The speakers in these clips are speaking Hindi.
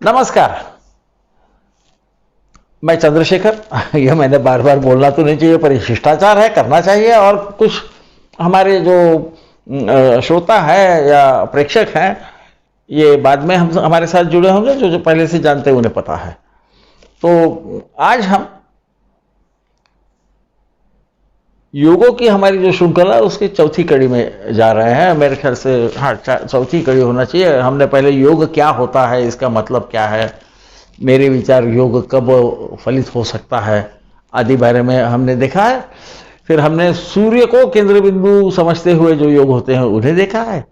नमस्कार। मैं चंद्रशेखर। यह मैंने बार बार बोलना तो नहीं चाहिए, पर ये शिष्टाचार है, करना चाहिए। और कुछ हमारे जो श्रोता है या प्रेक्षक हैं, ये बाद में हम हमारे साथ जुड़े होंगे, जो पहले से जानते हैं उन्हें पता है। तो आज हम योगों की हमारी जो श्रृंखला है उसकी चौथी कड़ी में जा रहे हैं। मेरे ख्याल से हाँ, चौथी कड़ी होना चाहिए। हमने पहले योग क्या होता है, इसका मतलब क्या है, मेरे विचार योग कब फलित हो सकता है आदि बारे में हमने देखा है। फिर हमने सूर्य को केंद्र बिंदु समझते हुए जो योग होते हैं उन्हें देखा है।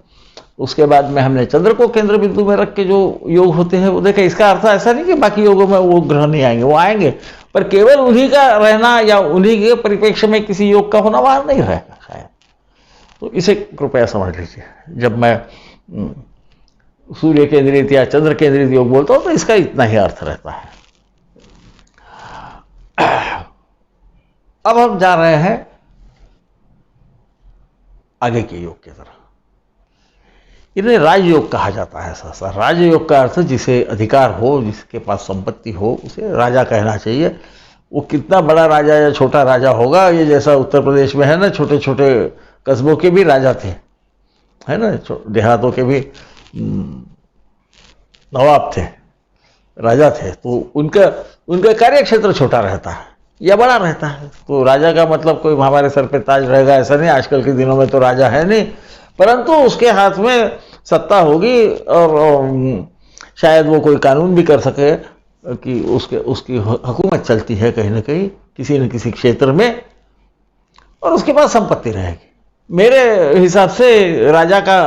उसके बाद में हमने चंद्र को केंद्र बिंदु में रख के जो योग होते हैं वो देखा। इसका अर्थ ऐसा नहीं कि बाकी योगों में वो ग्रह नहीं आएंगे, वो आएंगे, पर केवल उन्हीं का रहना या उन्हीं के परिप्रेक्ष्य में किसी योग का होना वहां नहीं रहेगा शायद। तो इसे कृपया समझ लीजिए। जब मैं सूर्य केंद्रित या चंद्र केंद्रित योग बोलता हूं तो इसका इतना ही अर्थ रहता है। अब हम जा रहे हैं आगे के योग की तरफ। इन्हें राजयोग कहा जाता है। ऐसा राजयोग का अर्थ जिसे अधिकार हो, जिसके पास संपत्ति हो, उसे राजा कहना चाहिए। वो कितना बड़ा राजा या छोटा राजा होगा, ये जैसा उत्तर प्रदेश में है ना, छोटे छोटे कस्बों के भी राजा थे, है ना, देहातों के भी नवाब थे, राजा थे। तो उनका कार्य क्षेत्र छोटा रहता है या बड़ा रहता है। तो राजा का मतलब कोई हमारे सर पे ताज रहेगा ऐसा नहीं। आजकल के दिनों में तो राजा है नहीं, परंतु उसके हाथ में सत्ता होगी और शायद वो कोई कानून भी कर सके कि उसकी हुकूमत चलती है कहीं ना कहीं किसी न किसी क्षेत्र में, और उसके पास संपत्ति रहेगी। मेरे हिसाब से राजा का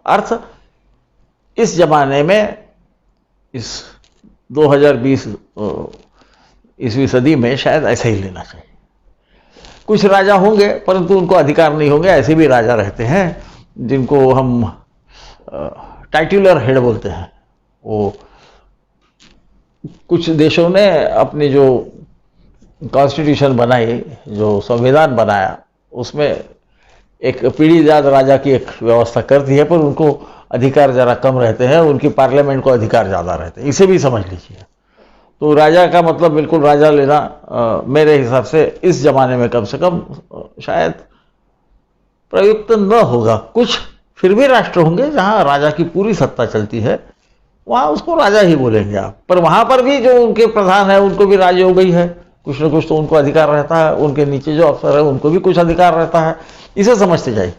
अर्थ इस जमाने में, इस 2020 ईस्वी सदी में शायद ऐसा ही लेना चाहिए। कुछ राजा होंगे परंतु उनको अधिकार नहीं होंगे। ऐसे भी राजा रहते हैं जिनको हम टाइटुलर हेड बोलते हैं। वो कुछ देशों ने अपनी जो कॉन्स्टिट्यूशन बनाई, जो संविधान बनाया, उसमें एक पीढ़ीजात राजा की एक व्यवस्था कर दी है, पर उनको अधिकार जरा कम रहते हैं, उनकी पार्लियामेंट को अधिकार ज़्यादा रहते हैं। इसे भी समझ लीजिए। तो राजा का मतलब बिल्कुल राजा लेना मेरे हिसाब से इस जमाने में कम से कम शायद प्रयुक्त न होगा। कुछ फिर भी राष्ट्र होंगे जहां राजा की पूरी सत्ता चलती है, वहां उसको राजा ही बोलेंगे आप। पर वहां पर भी जो उनके प्रधान है उनको भी राजयोग ही है, कुछ न कुछ तो उनको अधिकार रहता है। उनके नीचे जो अफसर है उनको भी कुछ अधिकार रहता है। इसे समझते जाइए।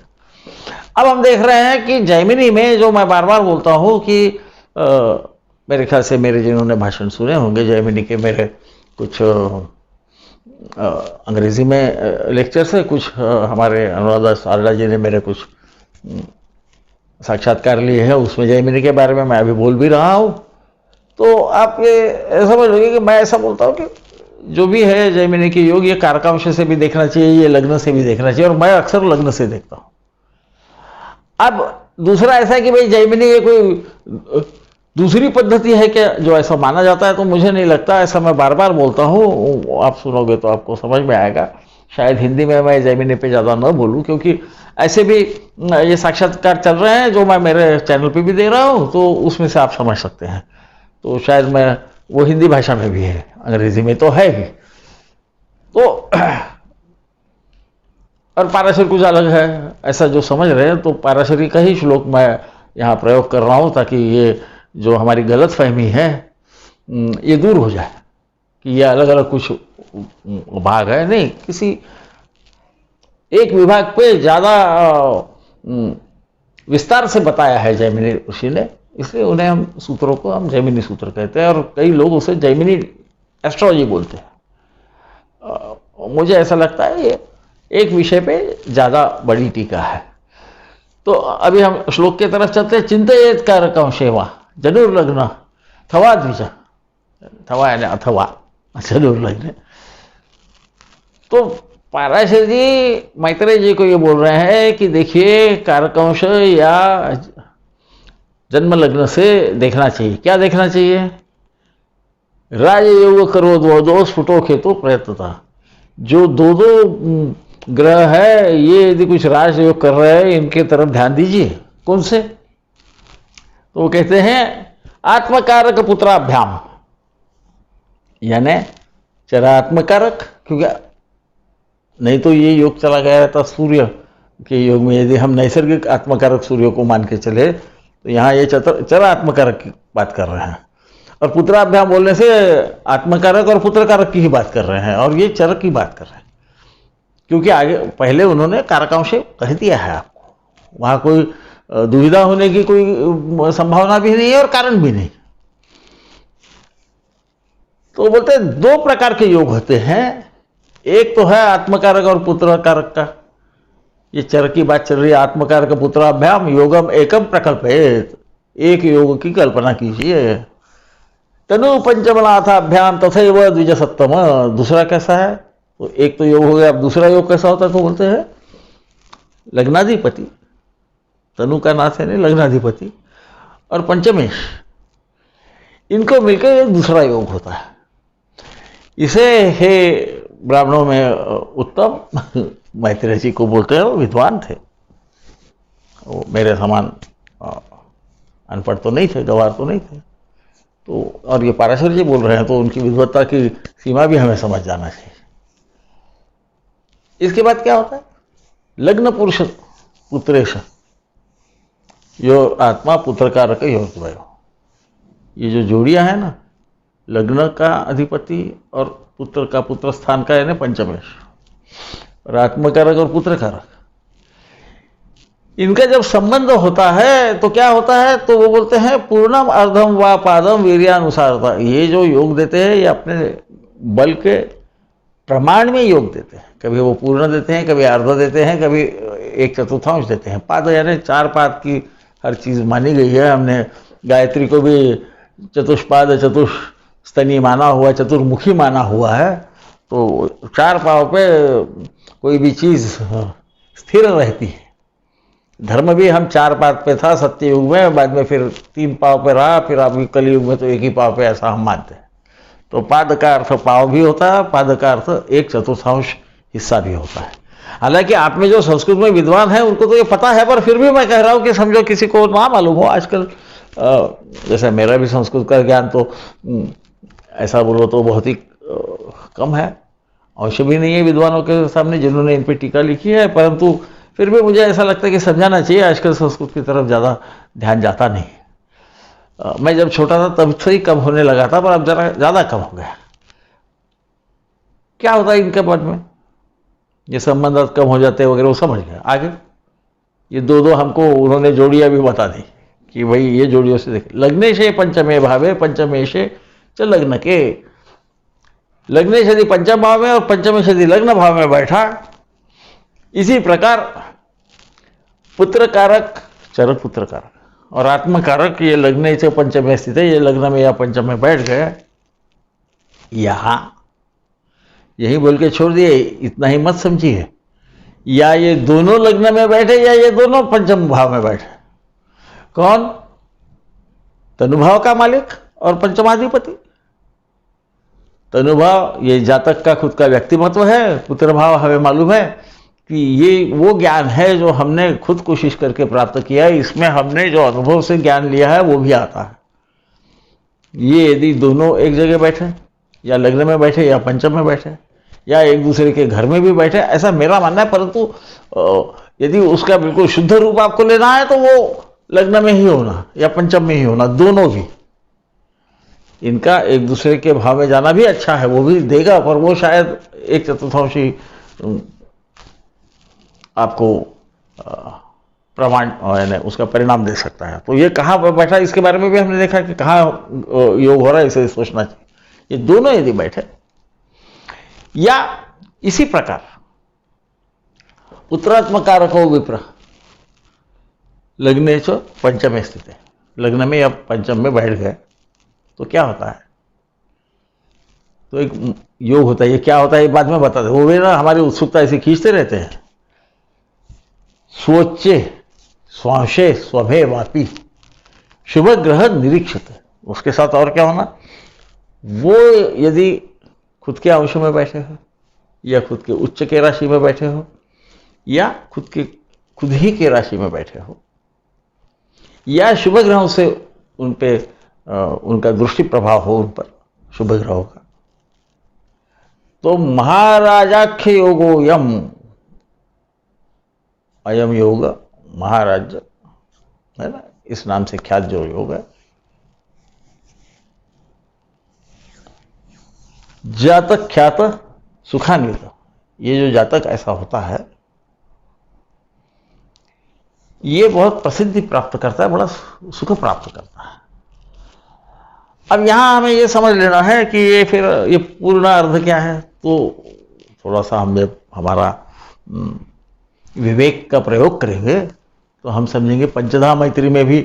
अब हम देख रहे हैं कि जैमिनी में, जो मैं बार बार बोलता हूं कि मेरे ख्याल से मेरे जिन्होंने भाषण सुने होंगे जैमिनी के, मेरे कुछ अंग्रेजी में लेक्चर से, कुछ हमारे अनुराधा सारदा जी ने मेरे कुछ साक्षात्कार लिए हैं, उसमें जैमिनी के बारे में मैं अभी बोल भी रहा हूं। तो आप ये समझ लोगे कि मैं ऐसा बोलता हूं कि जो भी है जैमिनी के योग, ये कारकांश से भी देखना चाहिए, ये लग्न से भी देखना चाहिए, और मैं अक्सर लग्न से देखता हूं। अब दूसरा ऐसा है कि भाई जैमिनी ये कोई दूसरी पद्धति है क्या जो ऐसा माना जाता है, तो मुझे नहीं लगता। ऐसा मैं बार बार बोलता हूँ, आप सुनोगे तो आपको समझ में आएगा। शायद हिंदी में मैं जैमिनी पे ज़्यादा न बोलूँ, क्योंकि ऐसे भी ये साक्षात्कार चल रहे हैं जो मैं मेरे चैनल पे भी दे रहा हूँ, तो उसमें से आप समझ सकते हैं। तो शायद मैं वो हिंदी भाषा में भी है, अंग्रेजी में तो है ही। तो और पाराशर कुछ अलग है, ऐसा जो समझ रहे हैं। तो पाराशरी का ही श्लोक मैं यहाँ प्रयोग कर रहा हूँ, ताकि ये जो हमारी गलत फहमी है ये दूर हो जाए कि ये अलग अलग कुछ भाग है। नहीं, किसी एक विभाग पे ज़्यादा विस्तार से बताया है जैमिनी ऋषि ने, इसलिए उन्हें हम सूत्रों को हम जैमिनी सूत्र कहते हैं, और कई लोग उसे जैमिनी एस्ट्रोलॉजी बोलते हैं। मुझे ऐसा लगता है ये एक विषय पे ज़्यादा बड़ी टीका है। तो अभी हम श्लोक की तरफ चलते हैं। चिंतयेत कारकं सेवा जनुर्लग्न थवा द्विज, थवा यानी अथवा जनुर्लग्न। तो पाराशर जी मैत्रेय जी को ये बोल रहे हैं कि देखिए, कारकांश या जन्म लग्न से देखना चाहिए। क्या देखना चाहिए? राजयोग करो दो स्फुटो खेतो प्रयत्नता। जो दो ग्रह है, ये यदि कुछ राजयोग कर रहे हैं, इनके तरफ ध्यान दीजिए। कौन से? तो वो कहते हैं आत्मकारक पुत्राभ्याम, यानी चरात्मकारक, क्योंकि नहीं तो ये योग चला गया रहता सूर्य के योग में। यदि हम नैसर्गिक आत्मकारक सूर्य को मान के चले तो यहाँ ये चरात्मकारक की बात कर रहे हैं, और पुत्राभ्याम बोलने से आत्मकारक और पुत्रकारक की ही बात कर रहे हैं, और ये चर की बात कर रहे हैं, क्योंकि आगे पहले उन्होंने कारकांश कह दिया है आपको, वहाँ कोई दुविधा होने की कोई संभावना भी नहीं है और कारण भी नहीं। तो बोलते हैं दो प्रकार के योग होते हैं, एक तो है आत्मकारक और पुत्रकारक का, ये चर की बात चल रही है। आत्मकारक पुत्राभ्याम योगम एकम प्रकल्पयेत, एक योग की कल्पना कीजिए। तनु पंचमनाथाभ्याम तथैव द्विजसत्तम, दूसरा कैसा है? तो एक तो योग हो गया, अब दूसरा योग कैसा होता है? तो बोलते हैं लग्नाधिपति, तनु का नाथ है नहीं, लग्नाधिपति और पंचमेश, इनको मिलकर एक दूसरा योग होता है। इसे हे ब्राह्मणों में उत्तम मैत्रेय जी को बोलते हैं, वो विद्वान थे, वो मेरे समान अनपढ़ तो नहीं थे, गवार तो नहीं थे। तो और ये पाराशर जी बोल रहे हैं, तो उनकी विद्वत्ता की सीमा भी हमें समझ जाना चाहिए। इसके बाद क्या होता है? लग्न पुरुष पुत्रेश यो आत्मा पुत्रकारक योगद्वयो, ये जो जोड़ियां हैं ना, लग्न का अधिपति और पुत्र का पुत्र स्थान का यानी पंचमेश, और आत्मकारक और पुत्रकारक, इनका जब संबंध होता है तो क्या होता है? तो वो बोलते हैं पूर्णम अर्धम व पादम वीर्यानुसारता। ये जो योग देते हैं ये अपने बल के प्रमाण में योग देते हैं, कभी वो पूर्ण देते हैं, कभी अर्ध देते हैं, कभी एक चतुर्थांश देते हैं। पाद यानी 4 पाद की हर चीज मानी गई है। हमने गायत्री को भी चतुष्पाद चतुस्तनी माना हुआ, चतुर्मुखी माना हुआ है। तो 4 पाव पे कोई भी चीज स्थिर रहती है। धर्म भी हम 4 पाद पे था सत्ययुग में, बाद में फिर 3 पाव पे रहा, फिर अभी कलयुग में तो 1 ही पाव पे, ऐसा हम मानते हैं। तो पाद का अर्थ पाव भी होता है, पाद का अर्थ 1/4 हिस्सा भी होता है। हालांकि आप में जो संस्कृत में विद्वान है उनको तो ये पता है, पर फिर भी मैं कह रहा हूँ कि समझो किसी को ना मालूम हो। आजकल जैसे मेरा भी संस्कृत का ज्ञान तो ऐसा बोलो तो बहुत ही कम है, अवश्य भी नहीं है विद्वानों के सामने जिन्होंने इन पर टीका लिखी है, परंतु फिर भी मुझे ऐसा लगता है कि समझाना चाहिए। आजकल संस्कृत की तरफ ज़्यादा ध्यान जाता नहीं। मैं जब छोटा था तब से ही कम होने लगा था, पर अब जरा ज़्यादा कम हो गया। क्या होता है इनके मन में? ये संबंध कम हो जाते वगैरह, वो समझ गया। आगे ये दो हमको उन्होंने जोड़ियाँ भी बता दी कि भाई ये जोड़ियों से देख, लग्ने से पंचमे भावे पंचमे से च लग्न के, लग्ने से यदि पंचम भाव में और पंचमे से यदि लग्न भाव में बैठा, इसी प्रकार पुत्रकारक चर पुत्रकारक और आत्मकारक ये लग्न से पंचम में स्थित है, ये लग्न में या पंचम में बैठ गए, यहां यही बोल के छोड़ दिए, इतना ही मत समझिए। या ये दोनों लग्न में बैठे या ये दोनों पंचम भाव में बैठे। कौन? तनुभाव का मालिक और पंचमाधिपति। तनुभाव ये जातक का खुद का व्यक्तिमत्व है, पुत्र भाव हमें मालूम है कि ये वो ज्ञान है जो हमने खुद कोशिश करके प्राप्त किया है, इसमें हमने जो अनुभव से ज्ञान लिया है वो भी आता है। ये यदि दोनों एक जगह बैठे, या लग्न में बैठे या पंचम में बैठे, या एक दूसरे के घर में भी बैठे, ऐसा मेरा मानना है। परंतु यदि उसका बिल्कुल शुद्ध रूप आपको लेना है तो वो लग्न में ही होना या पंचम में ही होना, दोनों भी। इनका एक दूसरे के भाव में जाना भी अच्छा है, वो भी देगा, पर वो शायद 1/4 आपको प्रमाण यानी उसका परिणाम दे सकता है। तो ये कहाँ पर बैठा, इसके बारे में भी हमने देखा कि कहाँ योग हो रहा है, इसे सोचना चाहिए। ये दोनों यदि बैठे, या इसी प्रकार उत्तरात्मकारको विप्र लग्ने च पंचम स्थित है, लग्न में या पंचम में बैठ गए तो क्या होता है? तो एक योग होता है। ये क्या होता है ये बाद में बता दे, वो भी ना हमारी उत्सुकता ऐसे खींचते रहते हैं। स्वच्चे स्वांशे स्वभे वापी शुभ ग्रह निरीक्षित, उसके साथ और क्या होना? वो यदि खुद के अंश में बैठे हो, या खुद के उच्च के राशि में बैठे हो, या खुद ही के राशि में बैठे हो, या शुभ ग्रहों से उन पे उनका दृष्टि प्रभाव हो उन पर शुभ ग्रहों का, तो महाराजाख्य योगो यम, अयम योग महाराज है ना, इस नाम से ख्यात जो योग है। जातक ख्यात सुखान्वित, ये जो जातक ऐसा होता है ये बहुत प्रसिद्धि प्राप्त करता है, बड़ा सुख प्राप्त करता है। अब यहां हमें ये समझ लेना है कि ये फिर ये पूर्ण अर्थ क्या है, तो थोड़ा सा हमें हमारा विवेक का प्रयोग करेंगे तो हम समझेंगे पंचधा मैत्री में भी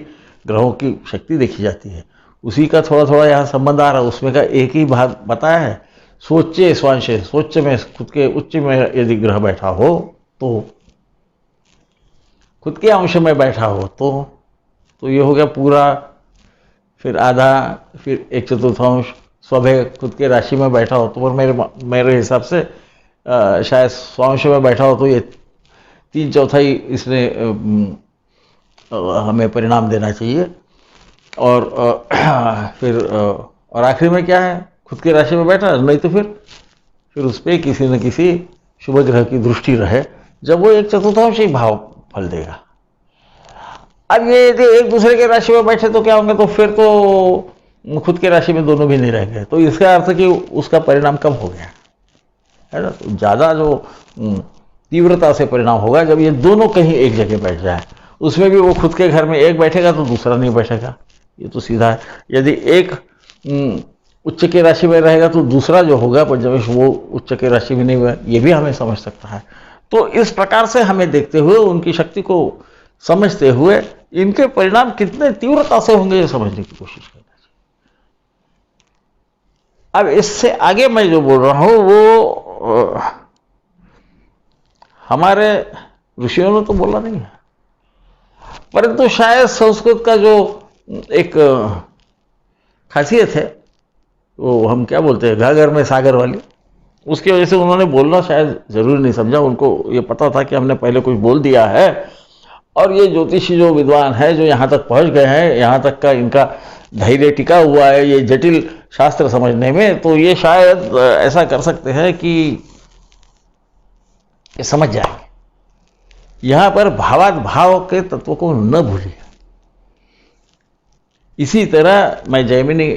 ग्रहों की शक्ति देखी जाती है, उसी का थोड़ा थोड़ा यहाँ संबंध आ रहा है। उसमें का एक ही भाग बताया है, सोचे स्वांश, सोच में खुद के उच्च में यदि ग्रह बैठा हो तो, खुद के अंश में बैठा हो तो ये हो गया पूरा, फिर आधा, फिर एक चतुर्थांश स्वभय खुद के राशि में बैठा हो तो, पर मेरे हिसाब से शायद स्वांश में बैठा हो तो ये 3/4 इसने हमें परिणाम देना चाहिए। और फिर और आखिरी में क्या है, खुद की राशि में बैठा, नहीं तो फिर उस पर किसी न किसी शुभ ग्रह की दृष्टि रहे, जब वो 1/4 ही भाव फल देगा। अब ये यदि एक दूसरे के राशि में बैठे तो क्या होंगे, तो फिर तो खुद के राशि में दोनों भी नहीं रहेंगे, तो इसका अर्थ कि उसका परिणाम कम हो गया है ना। तो ज़्यादा जो तीव्रता से परिणाम होगा जब ये दोनों कहीं एक जगह बैठ जाए, उसमें भी वो खुद के घर में एक बैठेगा तो दूसरा नहीं बैठेगा, ये तो सीधा है। यदि एक उच्च के राशि में रहेगा तो दूसरा जो होगा पंचमेश वो उच्च के राशि में नहीं हुआ, ये भी हमें समझ सकता है। तो इस प्रकार से हमें देखते हुए, उनकी शक्ति को समझते हुए, इनके परिणाम कितने तीव्रता से होंगे ये समझने की कोशिश करना चाहिए। अब इससे आगे मैं जो बोल रहा हूं वो हमारे ऋषियों ने तो बोला नहीं है, परंतु शायद संस्कृत का जो एक खासियत है, वो हम क्या बोलते हैं घाघर में सागर वाली, उसकी वजह से उन्होंने बोलना शायद जरूरी नहीं समझा। उनको ये पता था कि हमने पहले कुछ बोल दिया है, और ये ज्योतिषी जो विद्वान है जो यहाँ तक पहुँच गए हैं, यहाँ तक का इनका धैर्य टिका हुआ है ये जटिल शास्त्र समझने में, तो ये शायद ऐसा कर सकते हैं कि ये समझ जाएंगे। यहाँ पर भावात भाव के तत्व को न भूलिए। इसी तरह मैं जैमिनी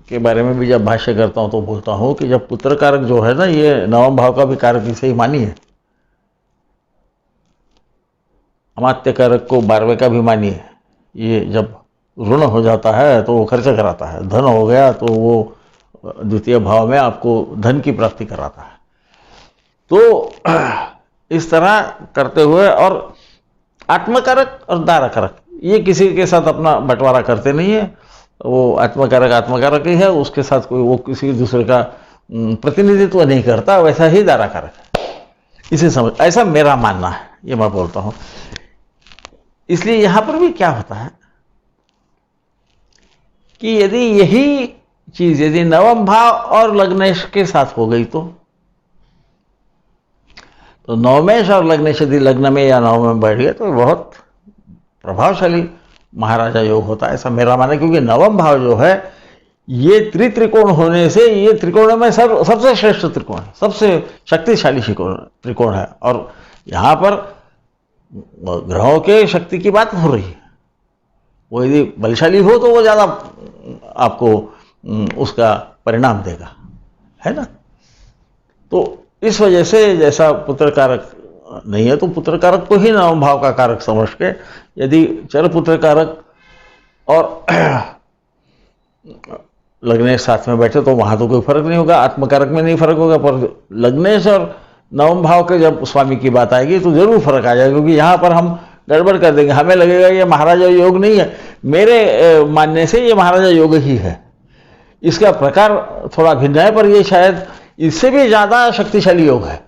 के बारे में भी जब भाष्य करता हूँ तो बोलता हूँ कि जब पुत्र कारक जो है ना, ये नवम भाव का भी कारक इसे ही मानी है, अमात्य कारक को 12वें का भी मानिए। ये जब ऋण हो जाता है तो वो खर्च कराता है, धन हो गया तो वो द्वितीय भाव में आपको धन की प्राप्ति कराता है। तो इस तरह करते हुए, और आत्मकारक और दारकारक ये किसी के साथ अपना बंटवारा करते नहीं है, वो आत्मकारक ही है, उसके साथ कोई वो किसी दूसरे का प्रतिनिधित्व नहीं करता, वैसा ही दाराकारक है, इसे समझ, ऐसा मेरा मानना है, ये मैं बोलता हूं। इसलिए यहां पर भी क्या होता है कि यदि यही चीज यदि नवम भाव और लग्नेश के साथ हो गई तो नवमेश और लग्नेश यदि लग्न में या नवम में बैठ गए तो बहुत प्रभावशाली महाराजा योग होता है, ऐसा मेरा मानना है। क्योंकि नवम भाव जो है ये त्रिकोण होने से, ये त्रिकोण में सबसे श्रेष्ठ त्रिकोण है, सबसे शक्तिशाली त्रिकोण है, और यहाँ पर ग्रहों के शक्ति की बात हो रही है। वो यदि बलशाली हो तो वो ज़्यादा आपको उसका परिणाम देगा, है ना। तो इस वजह से जैसा पुत्र कारक नहीं है तो पुत्र कारक को ही नवम भाव का कारक समझ के, यदि चर पुत्र कारक और लग्नेश साथ में बैठे तो वहां तो कोई फर्क नहीं होगा, आत्मकारक में नहीं फर्क होगा, पर लग्नेश और नवम भाव के जब स्वामी की बात आएगी तो जरूर फर्क आ जाएगा। क्योंकि यहाँ पर हम गड़बड़ कर देंगे, हमें लगेगा ये महाराजा योग नहीं है, मेरे मानने से ये महाराजा योग ही है। इसका प्रकार थोड़ा भिन्न है, पर ये शायद इससे भी ज्यादा शक्तिशाली योग है,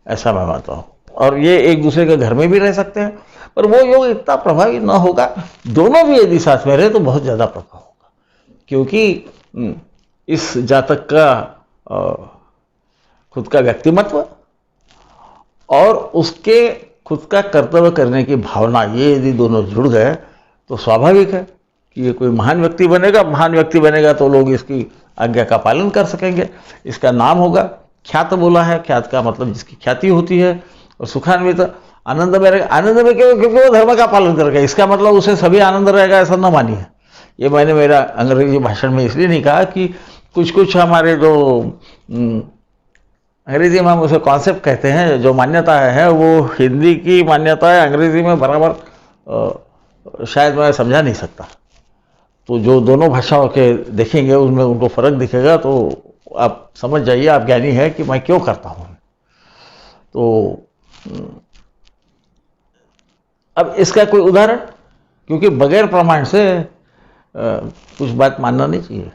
ऐसा मैं मानता हूँ। और ये एक दूसरे के घर में भी रह सकते हैं, पर वो योग इतना प्रभावी ना होगा। दोनों भी यदि साथ में रहे तो बहुत ज्यादा प्रभाव होगा, क्योंकि इस जातक का खुद का व्यक्तिमत्व और उसके खुद का कर्तव्य करने की भावना, ये यदि दोनों जुड़ गए तो स्वाभाविक है कि ये कोई महान व्यक्ति बनेगा, महान व्यक्ति बनेगा तो लोग इसकी आज्ञा का पालन कर सकेंगे, इसका नाम होगा। ख्यात बोला है, ख्यात का मतलब जिसकी ख्याति होती है। और सुखान्वित आनंद में रहेगा, आनंद में क्यों? क्योंकि वो धर्म का पालन करेगा। इसका मतलब उसे सभी आनंद रहेगा ऐसा न मानिए। ये मैंने मेरा अंग्रेजी भाषण में इसलिए नहीं कहा कि कुछ कुछ हमारे जो अंग्रेजी में हम उसे कॉन्सेप्ट कहते हैं, जो मान्यता है वो हिंदी की मान्यता है, अंग्रेजी में बराबर शायद मैं समझा नहीं सकता। तो जो दोनों भाषाओं के देखेंगे उसमें उनको फर्क दिखेगा, तो आप समझ जाइए, आप ज्ञानी है कि मैं क्यों करता हूँ। तो अब इसका कोई उदाहरण, क्योंकि बगैर प्रमाण से कुछ बात मानना नहीं चाहिए।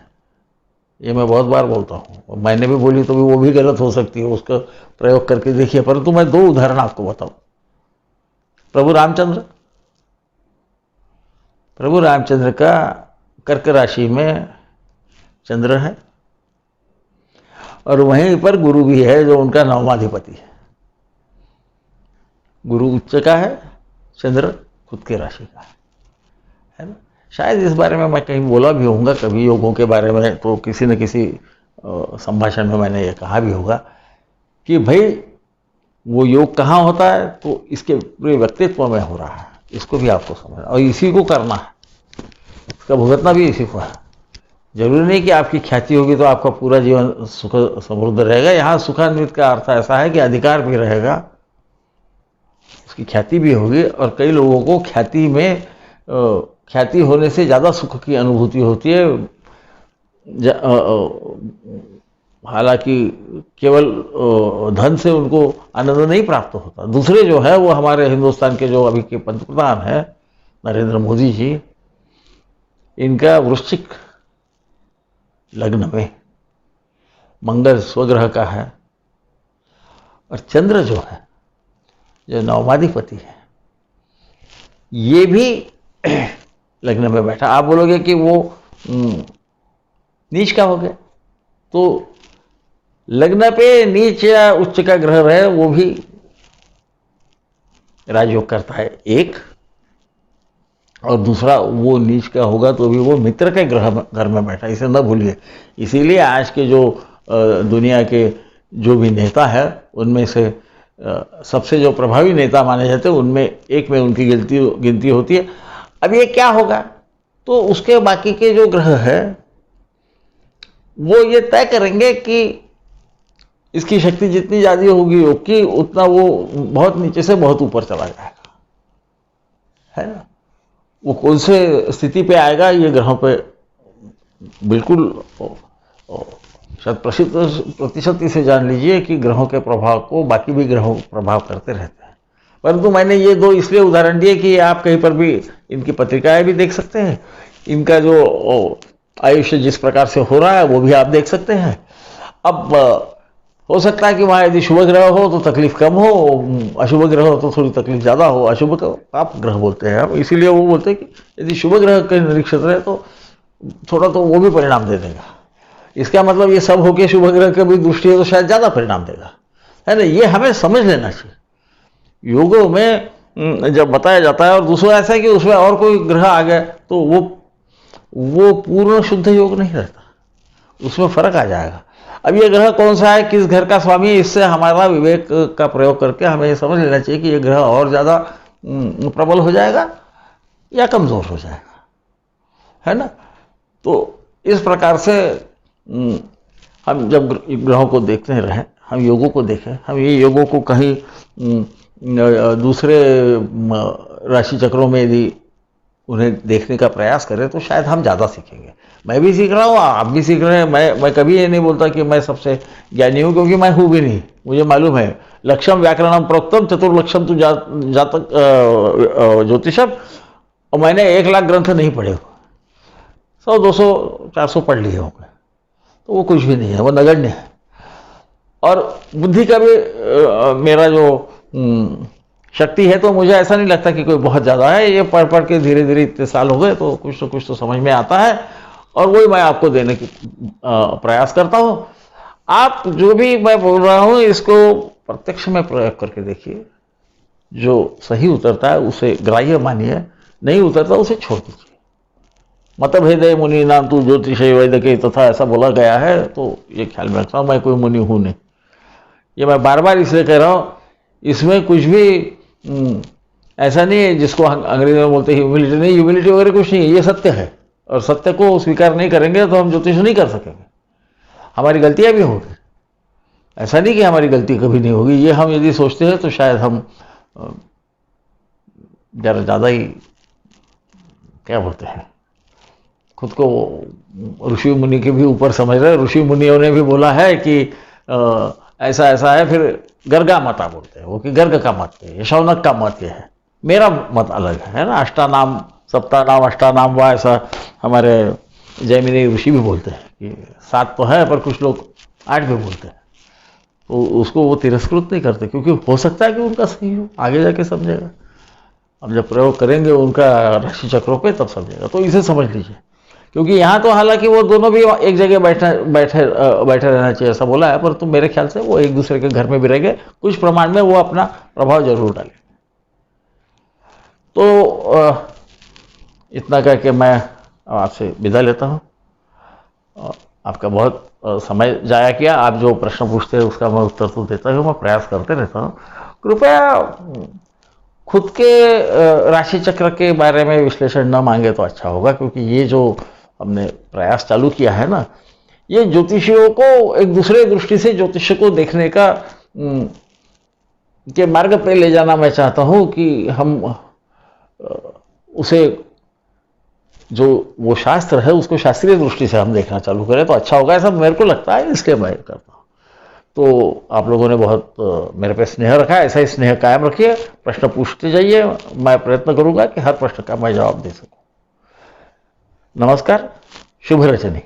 ये मैं बहुत बार बोलता हूँ, मैंने भी बोली तो भी वो भी गलत हो सकती है, उसका प्रयोग करके देखिए। परंतु मैं दो उदाहरण आपको बताऊं। प्रभु रामचंद्र का कर्क राशि में चंद्र है, और वहीं पर गुरु भी है जो उनका नवमाधिपति है। गुरु उच्च का है, चंद्र खुद के राशि का है ना। शायद इस बारे में मैं कहीं बोला भी होऊंगा कभी योगों के बारे में, तो किसी न किसी संभाषण में मैंने ये कहा भी होगा कि भाई वो योग कहाँ होता है, तो इसके पूरे व्यक्तित्व में हो रहा है। इसको भी आपको समझना और इसी को करना है, इसका भुगतना भी इसी को है। जरूरी नहीं कि आपकी ख्याति होगी तो आपका पूरा जीवन सुख समृद्ध रहेगा। यहाँ सुखान्वित का अर्थ ऐसा है कि अधिकार भी रहेगा, उसकी ख्याति भी होगी। और कई लोगों को ख्याति में ख्याति होने से ज़्यादा सुख की अनुभूति होती है। हालांकि केवल धन से उनको आनंद नहीं प्राप्त होता। दूसरे जो है वो हमारे हिंदुस्तान के जो अभी के पंतप्रधान हैं नरेंद्र मोदी जी, इनका वृश्चिक लग्न में मंगल स्वग्रह का है, और चंद्र जो है जो नवमाधिपति है ये भी लग्न में बैठा। आप बोलोगे कि वो नीच का हो गया, तो लग्न पे नीच या उच्च का ग्रह रहे वो भी राजयोग करता है एक, और दूसरा वो नीच का होगा तो भी वो मित्र के घर में बैठा, इसे न भूलिए। इसीलिए आज के जो दुनिया के जो भी नेता है उनमें से सबसे जो प्रभावी नेता माने जाते हैं उनमें एक में उनकी गिनती होती है। अब ये क्या होगा, तो उसके बाकी के जो ग्रह है वो ये तय करेंगे कि इसकी शक्ति जितनी ज़्यादा होगी योग की, उतना वो बहुत नीचे से बहुत ऊपर चला जाएगा, है ना। वो कौन से स्थिति पे आएगा ये ग्रहों पे बिल्कुल शत प्रतिशत इसे जान लीजिए कि ग्रहों के प्रभाव को बाकी भी ग्रहों प्रभाव करते रहते हैं। परंतु मैंने ये दो इसलिए उदाहरण दिए कि आप कहीं पर भी इनकी पत्रिकाएं भी देख सकते हैं, इनका जो आयुष्य जिस प्रकार से हो रहा है वो भी आप देख सकते हैं। अब हो सकता है कि वहाँ यदि शुभ ग्रह हो तो तकलीफ कम हो, अशुभ ग्रह हो तो थोड़ी तकलीफ ज़्यादा हो। अशुभ का पाप ग्रह बोलते हैं हम, इसीलिए वो बोलते हैं कि यदि शुभ ग्रह के निरीक्षित रहे तो थोड़ा तो वो भी परिणाम दे देगा। इसका मतलब ये सब होके शुभ ग्रह की भी दृष्टि है तो शायद ज़्यादा परिणाम देगा, है ना। ये हमें समझ लेना चाहिए। योगों में जब बताया जाता है, और दूसरा ऐसा है कि उसमें और कोई ग्रह आ गया तो वो पूर्ण शुद्ध योग नहीं रहता, उसमें फर्क आ जाएगा। अब ये ग्रह कौन सा है, किस घर का स्वामी है, इससे हमारा विवेक का प्रयोग करके हमें ये समझ लेना चाहिए कि ये ग्रह और ज़्यादा प्रबल हो जाएगा या कमज़ोर हो जाएगा, है ना। तो इस प्रकार से हम जब ग्रहों को देखते रहें, हम योगों को देखें, हम ये योगों को कहीं दूसरे राशि चक्रों में यदि उन्हें देखने का प्रयास करें तो शायद हम ज़्यादा सीखेंगे। मैं भी सीख रहा हूँ, आप भी सीख रहे हैं। मैं कभी ये नहीं बोलता कि मैं सबसे ज्ञानी हूँ, क्योंकि मैं हूँ भी नहीं। मुझे मालूम है लक्ष्यम व्याकरणम प्रोक्तम चतुर्लक्षम तो जातक ज्योतिषम, और मैंने 1 लाख ग्रंथ नहीं पढ़े, 100 200 400 पढ़ लिए होंगे, तो वो कुछ भी नहीं है, वो नगण्य है। और बुद्धि का भी मेरा जो शक्ति है तो मुझे ऐसा नहीं लगता कि कोई बहुत ज़्यादा है। ये पढ़ पढ़ के धीरे धीरे इतने साल हो गए तो कुछ तो समझ में आता है, और वही मैं आपको देने की प्रयास करता हूँ। आप जो भी मैं बोल रहा हूँ इसको प्रत्यक्ष में प्रयोग करके देखिए, जो सही उतरता है उसे ग्राह्य मानिए, नहीं उतरता उसे छोड़ दीजिए। मतभेदे मुनि नाम तू ज्योतिष वैद्य के तथा ऐसा बोला गया है, तो ये ख्याल में रखता हूँ, मैं कोई मुनि हूँ नहीं। ये मैं बार बार इसलिए कह रहा हूँ, इसमें कुछ भी ऐसा नहीं है जिसको अंग्रेजी में बोलते हैं ह्यूमिलिटी, नहीं, ह्यूमिलिटी वगैरह कुछ नहीं है, ये सत्य है। और सत्य को स्वीकार नहीं करेंगे तो हम ज्योतिष नहीं कर सकेंगे, हमारी गलतियां भी होगी। ऐसा नहीं कि हमारी गलती कभी नहीं होगी, ये हम यदि सोचते हैं तो शायद हम जरा ज़्यादा ही क्या बोलते हैं, खुद को ऋषि मुनि के भी ऊपर समझ रहे। ऋषि मुनियों ने भी बोला है कि ऐसा ऐसा है, फिर गर्गा माता बोलते हैं वो, कि गर्ग का मत है, शौनक का मत है, मेरा मत अलग है ना। अष्टानाम सप्तानाम अष्टानाम वा, ऐसा हमारे जैमिनी ऋषि भी बोलते हैं कि 7 तो है, पर कुछ लोग 8 भी बोलते हैं। तो उसको वो तिरस्कृत नहीं करते, क्योंकि हो सकता है कि उनका सही हो, आगे जाके समझेगा। अब जब प्रयोग करेंगे उनका राशि चक्रों पे तब समझेगा। तो इसे समझ लीजिए, क्योंकि यहाँ तो हालांकि वो दोनों भी एक जगह बैठे रहना चाहिए ऐसा बोला है, पर तो मेरे ख्याल से वो एक दूसरे के घर में भी रहेंगे, कुछ प्रमाण में वो अपना प्रभाव जरूर डालेंगे। तो इतना कह के मैं आपसे विदा लेता हूँ। आपका बहुत समय जाया किया। आप जो प्रश्न पूछते हैं उसका मैं उत्तर तो देता हूँ, मैं प्रयास करते रहता हूँ। कृपया खुद के राशि चक्र के बारे में विश्लेषण न मांगे तो अच्छा होगा, क्योंकि ये जो हमने प्रयास चालू किया है ना, ये ज्योतिषियों को एक दूसरे दृष्टि से ज्योतिष को देखने का के मार्ग पे ले जाना मैं चाहता हूँ, कि हम उसे जो वो शास्त्र है उसको शास्त्रीय दृष्टि से हम देखना चालू करें तो अच्छा होगा, ऐसा मेरे को लगता है, इसलिए मैं करता हूँ। तो आप लोगों ने बहुत मेरे पे स्नेह रखा है, ऐसा ही स्नेह कायम रखिए, प्रश्न पूछते जाइए, मैं प्रयत्न करूंगा कि हर प्रश्न का मैं जवाब दे सकूं। नमस्कार, शुभ रजनी।